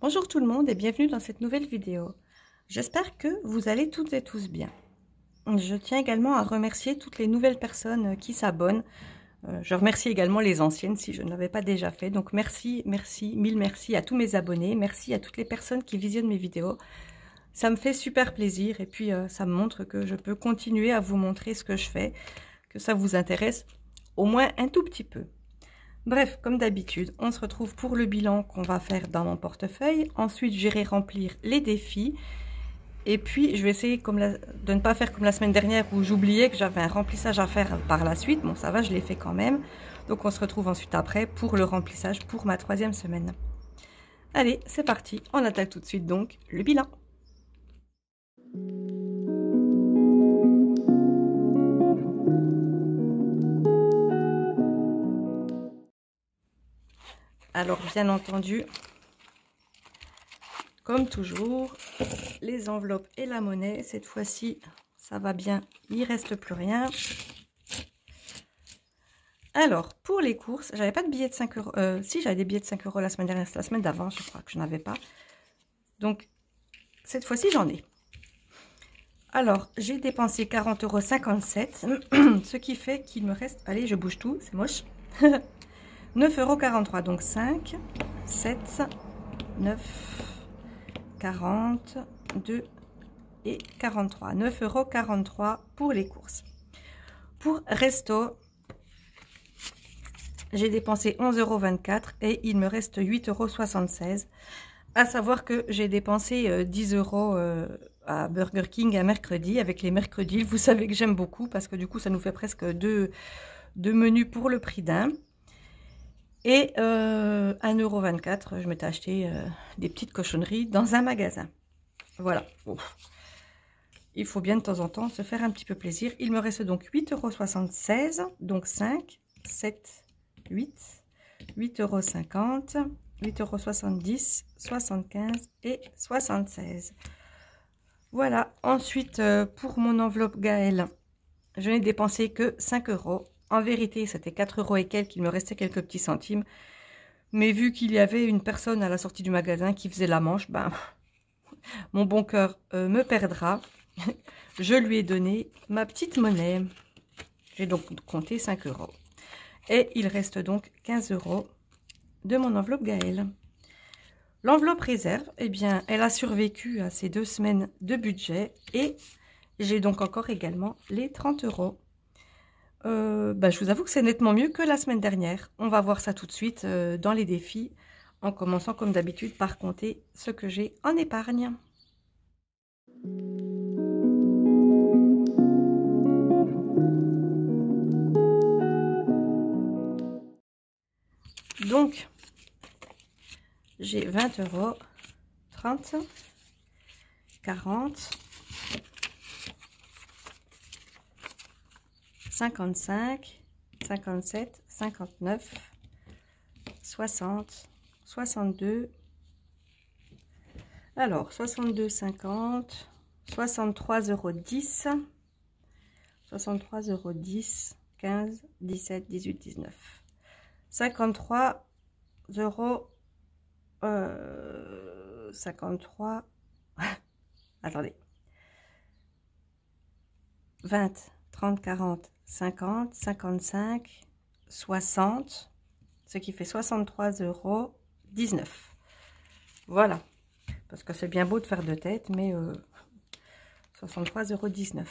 Bonjour tout le monde et bienvenue dans cette nouvelle vidéo. J'espère que vous allez toutes et tous bien. Je tiens également à remercier toutes les nouvelles personnes qui s'abonnent. Je remercie également les anciennes si je ne l'avais pas déjà fait. Donc merci, mille merci à tous mes abonnés. Merci à toutes les personnes qui visionnent mes vidéos. Ça me fait super plaisir et puis ça me montre que je peux continuer à vous montrer ce que je fais, que ça vous intéresse au moins un tout petit peu. Bref, comme d'habitude, on se retrouve pour le bilan qu'on va faire dans mon portefeuille. Ensuite, j'irai remplir les défis. Et puis, je vais essayer de ne pas faire comme la semaine dernière où j'oubliais que j'avais un remplissage à faire par la suite. Bon, ça va, je l'ai fait quand même. Donc, on se retrouve ensuite après pour le remplissage pour ma 3e semaine. Allez, c'est parti. On attaque tout de suite donc le bilan. Alors, bien entendu, comme toujours, les enveloppes et la monnaie. Cette fois-ci, ça va bien, il ne reste plus rien. Alors, pour les courses, j'avais pas de billets de 5 euros. Si, j'avais des billets de 5 euros la semaine dernière, la semaine d'avant, je crois que je n'avais pas. Donc, cette fois-ci, j'en ai. Alors, j'ai dépensé 40,57 €, ce qui fait qu'il me reste... Allez, je bouge tout, c'est moche. 9,43 €, donc 5, 7, 9, 40, 2 et 43. 9,43 € pour les courses. Pour resto, j'ai dépensé 11,24 € et il me reste 8,76 €. À savoir que j'ai dépensé 10 € à Burger King un mercredi avec les mercredis. Vous savez que j'aime beaucoup parce que du coup, ça nous fait presque deux menus pour le prix d'un. Et 1,24 €, je m'étais acheté des petites cochonneries dans un magasin. Voilà. Ouf. Il faut bien de temps en temps se faire un petit peu plaisir. Il me reste donc 8,76 €, donc 5, 7, 8, 8,50 €, 8,70 €, 75 et 76. Voilà. Ensuite, pour mon enveloppe Gaël, je n'ai dépensé que 5 €. En vérité, c'était 4 € et quelques, il me restait quelques petits centimes. Mais vu qu'il y avait une personne à la sortie du magasin qui faisait la manche, ben, mon bon cœur me perdra. Je lui ai donné ma petite monnaie. J'ai donc compté 5 €. Et il reste donc 15 € de mon enveloppe Gaël. L'enveloppe réserve, eh bien, elle a survécu à ces 2 semaines de budget. Et j'ai donc encore également les 30 €. Je vous avoue que c'est nettement mieux que la semaine dernière. On va voir ça tout de suite dans les défis, en commençant comme d'habitude par compter ce que j'ai en épargne. Donc, j'ai 20 €, 30, 40, 55, 57, 59, 60, 62, alors 62, 50, 63,10 €, 63,10 €, 15, 17, 18, 19, 53 €, 53, attendez, 20, 30, 40, 50, 55, 60, ce qui fait 63,19 €. Voilà, parce que c'est bien beau de faire de tête, mais 63,19 €.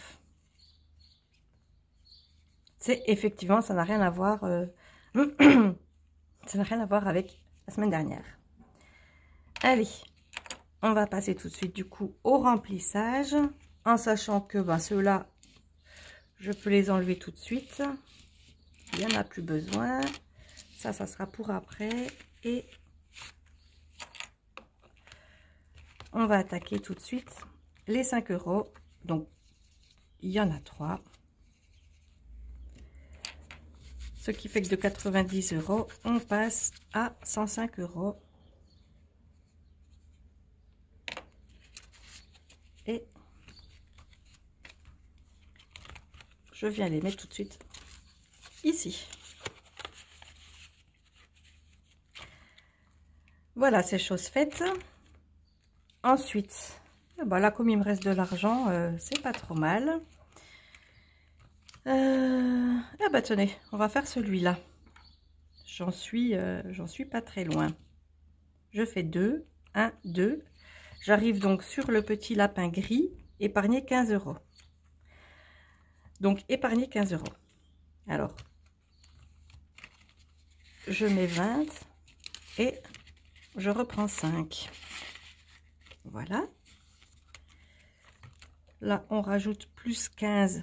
C'est effectivement, ça n'a rien à voir, ça n'a rien à voir avec la semaine dernière. Allez, on va passer tout de suite du coup au remplissage, en sachant que ceux-là, je peux les enlever tout de suite. Il n'y en a plus besoin. Ça sera pour après. Et on va attaquer tout de suite les 5 €. Donc, il y en a 3. Ce qui fait que de 90 €, on passe à 105 €. Et je viens les mettre tout de suite ici. Voilà, c'est chose faite. Ensuite, bah là, comme il me reste de l'argent, c'est pas trop mal. Ah bah tenez, on va faire celui-là. J'en suis pas très loin. Je fais 2, 1, 2. J'arrive donc sur le petit lapin gris, épargner 15 €. Donc, épargner 15 €. Alors, je mets 20 et je reprends 5. Voilà. Là, on rajoute plus 15.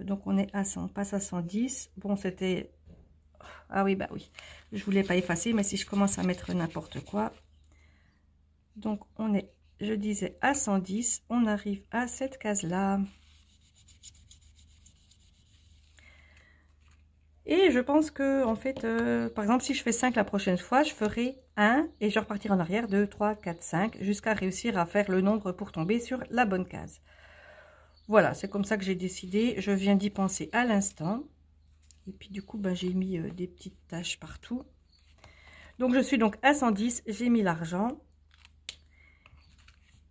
Donc, on est à 100, on passe à 110. Bon, c'était... Ah oui, bah oui. Je voulais pas effacer, mais si je commence à mettre n'importe quoi... Donc, on est, je disais, à 110. On arrive à cette case-là. Et je pense que, en fait, par exemple, si je fais 5 la prochaine fois, je ferai 1 et je repartirai en arrière, 2, 3, 4, 5, jusqu'à réussir à faire le nombre pour tomber sur la bonne case. Voilà, c'est comme ça que j'ai décidé. Je viens d'y penser à l'instant. Et puis, du coup, ben, j'ai mis des petites taches partout. Donc, je suis donc à 110. J'ai mis l'argent.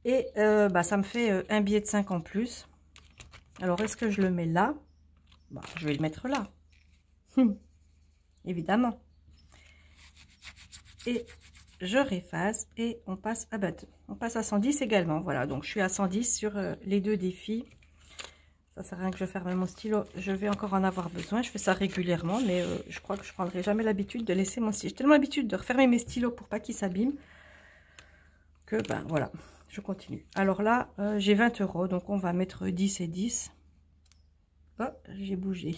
Et bah, ça me fait un billet de 5 en plus. Alors, est-ce que je le mets là? Bah, je vais le mettre là. Évidemment. Et je réfasse et on passe à on passe à 110 également. Voilà, donc je suis à 110 sur les deux défis. Ça sert à rien que je ferme mon stylo. Je vais encore en avoir besoin. Je fais ça régulièrement, mais je crois que je prendrai jamais l'habitude de laisser mon stylo. J'ai tellement l'habitude de refermer mes stylos pour pas qu'ils s'abîment que ben voilà, je continue. Alors là, j'ai 20 €, donc on va mettre 10 et 10. Oh, j'ai bougé.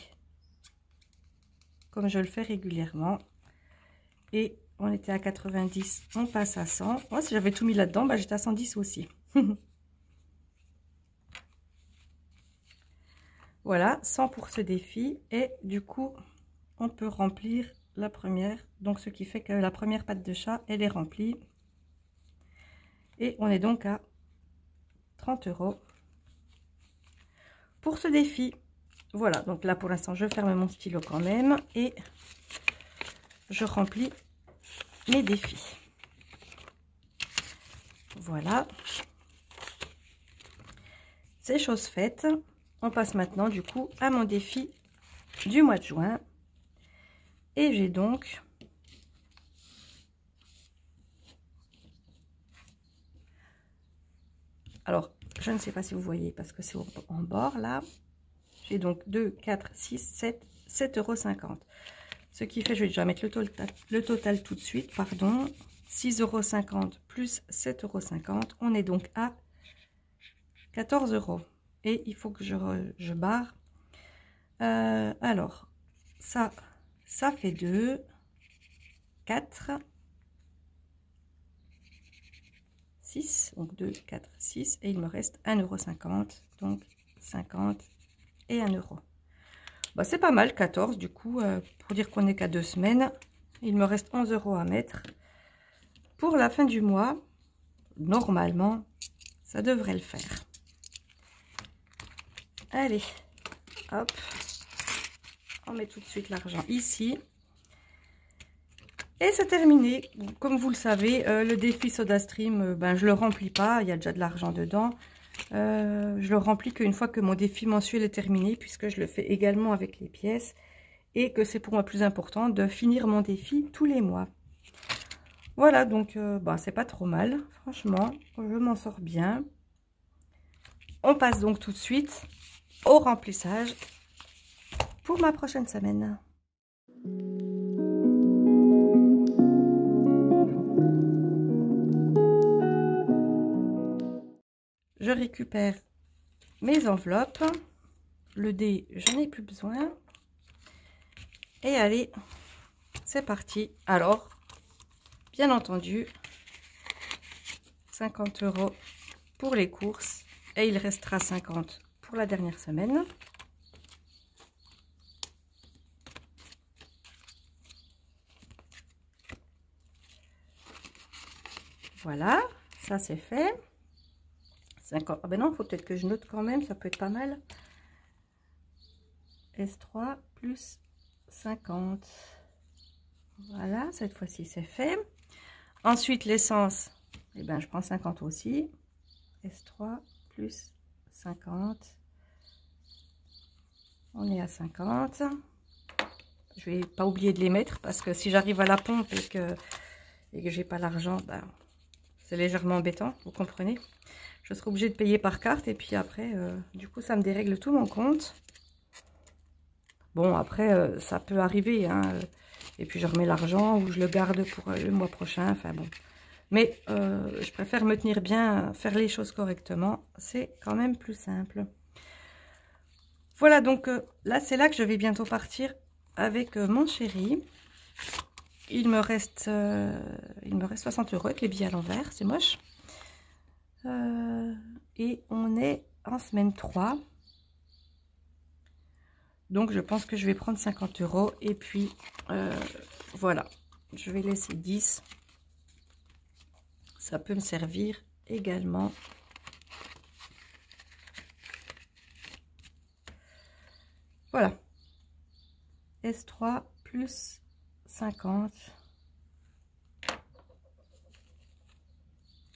Comme je le fais régulièrement. Et on était à 90, on passe à 100. Moi, si j'avais tout mis là-dedans, bah, j'étais à 110 aussi. Voilà, 100 pour ce défi. Et du coup, on peut remplir la première. Donc, ce qui fait que la première patte de chat, elle est remplie. Et on est donc à 30 € pour ce défi. Voilà, donc là, pour l'instant, je ferme mon stylo quand même. Et je remplis mes défis. Voilà. C'est chose faite. On passe maintenant du coup à mon défi du mois de juin. Et j'ai donc alors je ne sais pas si vous voyez parce que c'est en bord là. J'ai donc 2, 4, 6, 7, 7,50 €. Ce qui fait, je vais déjà mettre le total tout de suite, pardon. 6,50 € plus 7,50 €. On est donc à 14 €. Et il faut que je barre. Alors, ça fait 2, 4, 6. Donc 2, 4, 6. Et il me reste 1,50 €. Donc 50 et 1 €. Bah, c'est pas mal, 14 du coup, pour dire qu'on n'est qu'à 2 semaines. Il me reste 11 € à mettre. Pour la fin du mois, normalement, ça devrait le faire. Allez, hop, on met tout de suite l'argent ici. Et c'est terminé. Comme vous le savez, le défi SodaStream, ben, je le remplis pas, il y a déjà de l'argent dedans. Je le remplis qu'une fois que mon défi mensuel est terminé, puisque je le fais également avec les pièces. Et que c'est pour moi plus important de finir mon défi tous les mois. Voilà, donc ben, c'est pas trop mal, franchement, je m'en sors bien. On passe donc tout de suite au remplissage pour ma prochaine semaine. Je récupère mes enveloppes. Le dé, je n'ai plus besoin. Et allez, c'est parti. Alors, bien entendu, 50 € pour les courses. Et il restera 50 pour la dernière semaine. Voilà, ça c'est fait. 50. Ah ben non, il faut peut-être que je note quand même, ça peut être pas mal. S3 plus 50. Voilà, cette fois-ci c'est fait. Ensuite, l'essence, Et ben je prends 50 aussi. S3 plus 50. On est à 50. Je vais pas oublier de les mettre parce que si j'arrive à la pompe et que j'ai pas l'argent, ben, c'est légèrement embêtant, vous comprenez. Je serai obligée de payer par carte et puis après, du coup, ça me dérègle tout mon compte. Bon, après, ça peut arriver, hein, et puis je remets l'argent ou je le garde pour le mois prochain, enfin bon. Mais je préfère me tenir bien, faire les choses correctement, c'est quand même plus simple. Voilà, donc là, c'est là que je vais bientôt partir avec mon chéri. Il me reste 60 € avec les billets à l'envers, c'est moche. Et on est en semaine 3. Donc, je pense que je vais prendre 50 €. Et puis, voilà. Je vais laisser 10. Ça peut me servir également. Voilà. S3 plus 50.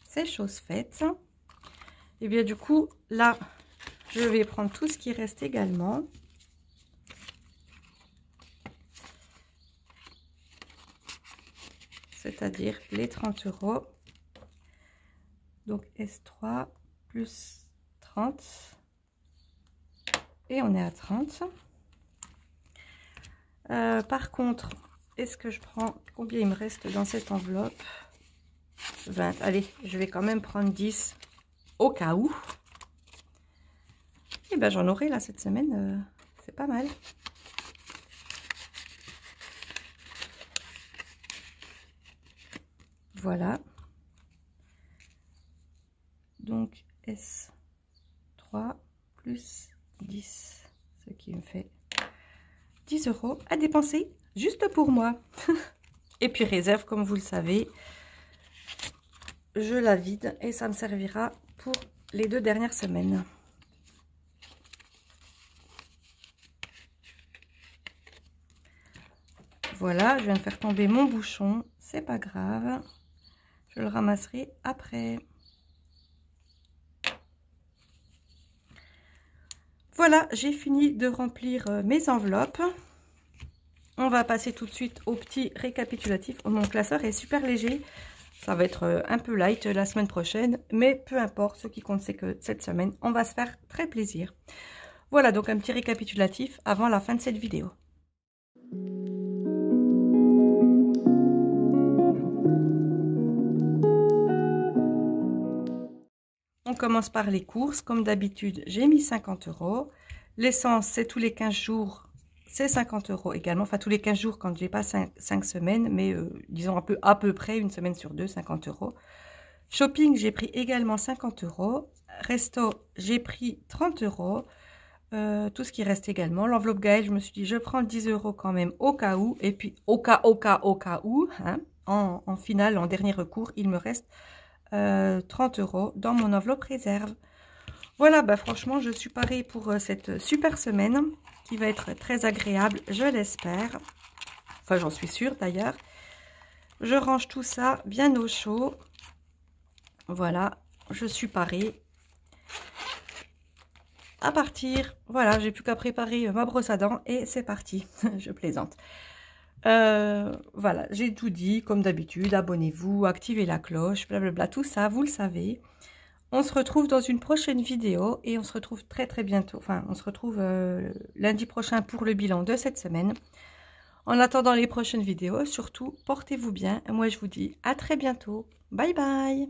C'est chose faite. Et bien, du coup, là, je vais prendre tout ce qui reste également. C'est-à-dire les 30 €. Donc S3 plus 30. Et on est à 30. Par contre, est-ce que je prends... Combien il me reste dans cette enveloppe? 20. Allez, je vais quand même prendre 10 au cas où. Et ben j'en aurai là cette semaine. C'est pas mal. Voilà. Donc S3 plus 10. Ce qui me fait 10 € à dépenser juste pour moi. Et puis réserve, comme vous le savez, je la vide et ça me servira pour les 2 dernières semaines. Voilà, je viens de faire tomber mon bouchon, c'est pas grave. Je le ramasserai après. Voilà, j'ai fini de remplir mes enveloppes. On va passer tout de suite au petit récapitulatif. Mon classeur est super léger. Ça va être un peu light la semaine prochaine. Mais peu importe, ce qui compte, c'est que cette semaine, on va se faire très plaisir. Voilà, donc un petit récapitulatif avant la fin de cette vidéo. On commence par les courses. Comme d'habitude, j'ai mis 50 €. L'essence, c'est tous les 15 jours. C'est 50 € également. Enfin, tous les 15 jours quand j'ai pas 5 semaines. Mais disons à peu près une semaine sur deux, 50 €. Shopping, j'ai pris également 50 €. Resto, j'ai pris 30 €. Tout ce qui reste également. L'enveloppe Gaël, je me suis dit, je prends 10 € quand même au cas où. Et puis, au cas où, hein, en finale, en dernier recours, il me reste 30 € dans mon enveloppe réserve. Voilà, bah franchement, je suis parée pour cette super semaine qui va être très agréable, je l'espère. Enfin, j'en suis sûre d'ailleurs. Je range tout ça bien au chaud. Voilà, je suis parée. À partir, voilà, j'ai plus qu'à préparer ma brosse à dents et c'est parti. Je plaisante. Voilà, j'ai tout dit, comme d'habitude, abonnez-vous, activez la cloche, blablabla, tout ça, vous le savez. On se retrouve dans une prochaine vidéo et on se retrouve très bientôt. Enfin, on se retrouve lundi prochain pour le bilan de cette semaine. En attendant les prochaines vidéos, surtout, portez-vous bien. Moi, je vous dis à très bientôt. Bye bye!